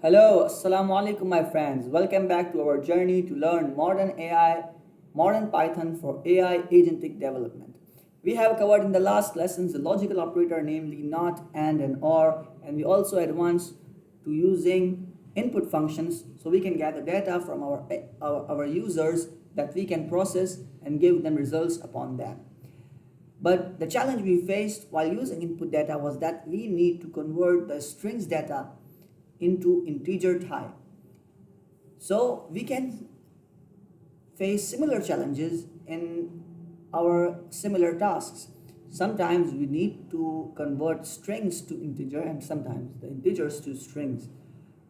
Hello, Assalamu alaikum, my friends. Welcome back to our journey to learn modern AI, modern Python for AI agentic development. We have covered in the last lessons the logical operator, namely not, and or, and we also advanced to using input functions so we can gather data from our users that we can process and give them results upon them. But the challenge we faced while using input data was that we need to convert the strings data into integer type. So we can face similar challenges in our similar tasks. Sometimes we need to convert strings to integer and sometimes the integers to strings.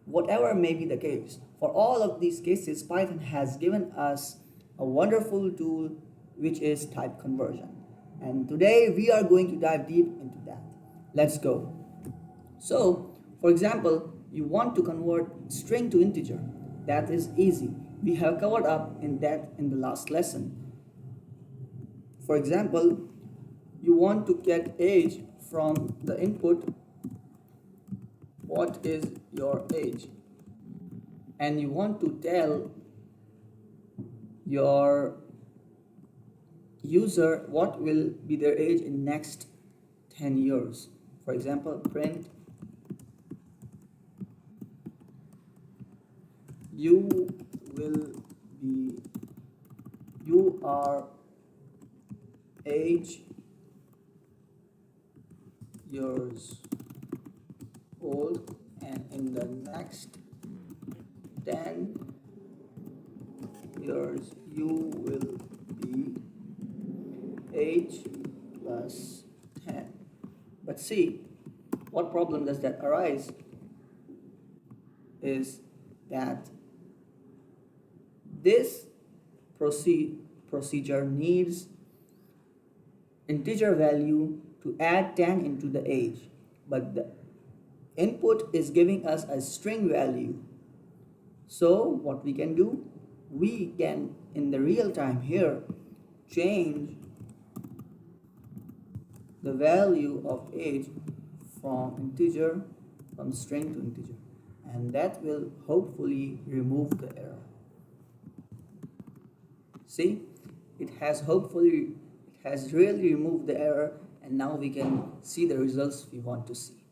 Whatever may be the case, for all of these cases, Python has given us a wonderful tool which is type conversion. And today we are going to dive deep into that. Let's go. So, for example, you want to convert string to integer. That is easy. We have covered up in that in the last lesson. For example, you want to get age from the input, what is your age? And you want to tell your user what will be their age in next 10 years. For example, print you will be you are age years old and in the next 10 years you will be age plus 10. But see, what problem does that arise is that this procedure needs integer value to add 10 into the age, but the input is giving us a string value. So what we can do, we can in the real time here change the value of age from string to integer, and that will hopefully remove the error. See, it has really removed the error, and now we can see the results we want to see.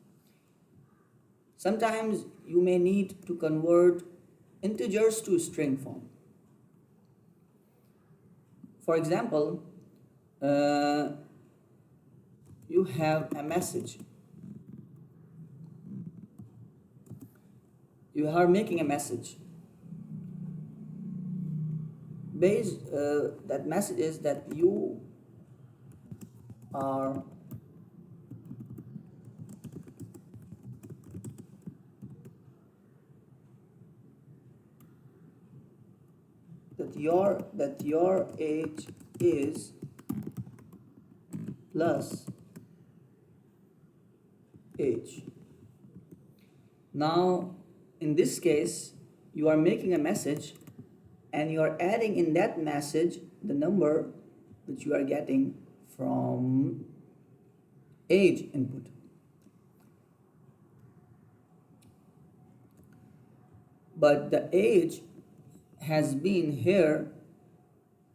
Sometimes you may need to convert integers to string form. For example, you have a message. You are making a message. That message is that you are that your age is plus age. Now, in this case, you are making a message and you are adding in that message the number which you are getting from age input. But the age has been here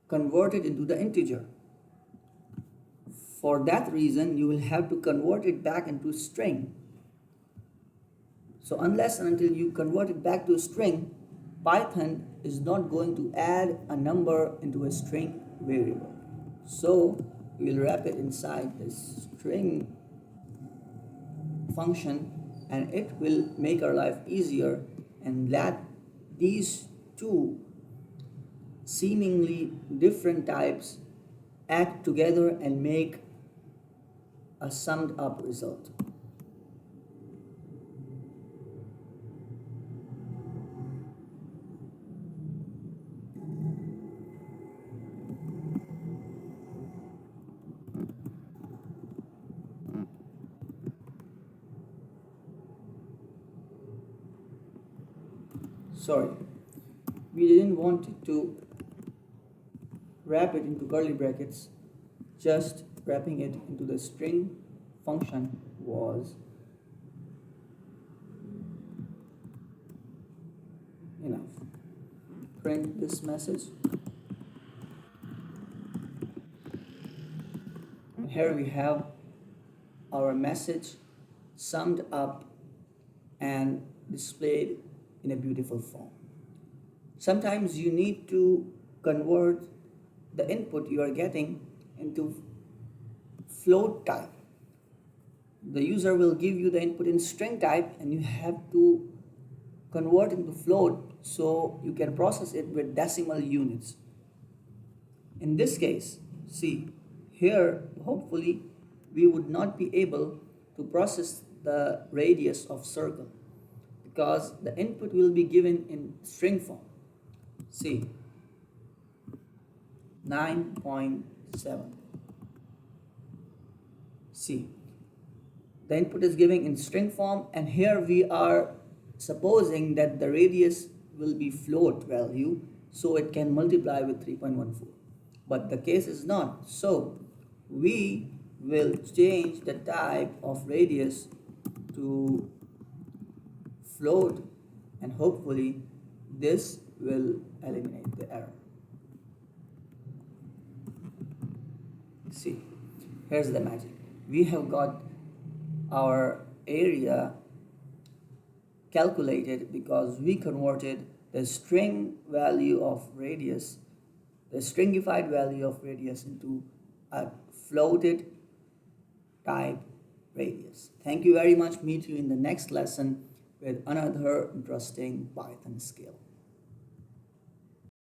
converted into the integer. For that reason, you will have to convert it back into string. So unless and until you convert it back to a string, Python is not going to add a number into a string variable. So we will wrap it inside the string function, and it will make our life easier and let these two seemingly different types act together and make a summed up result. Sorry, we didn't want it to wrap it into curly brackets. Just wrapping it into the string function was enough. Print this message. And here we have our message summed up and displayed in a beautiful form. Sometimes you need to convert the input you are getting into float type. The user will give you the input in string type and you have to convert into float so you can process it with decimal units. In this case, see, here hopefully we would not be able to process the radius of circle because the input will be given in string form. See, 9.7. See, the input is given in string form, and here we are supposing that the radius will be float value, so it can multiply with 3.14. But the case is not. So we will change the type of radius to float, and hopefully this will eliminate the error. See, here's the magic. We have got our area calculated because we converted the string value of radius, the stringified value of radius, into a floated type radius. Thank you very much. Meet you in the next lesson with another interesting Python skill.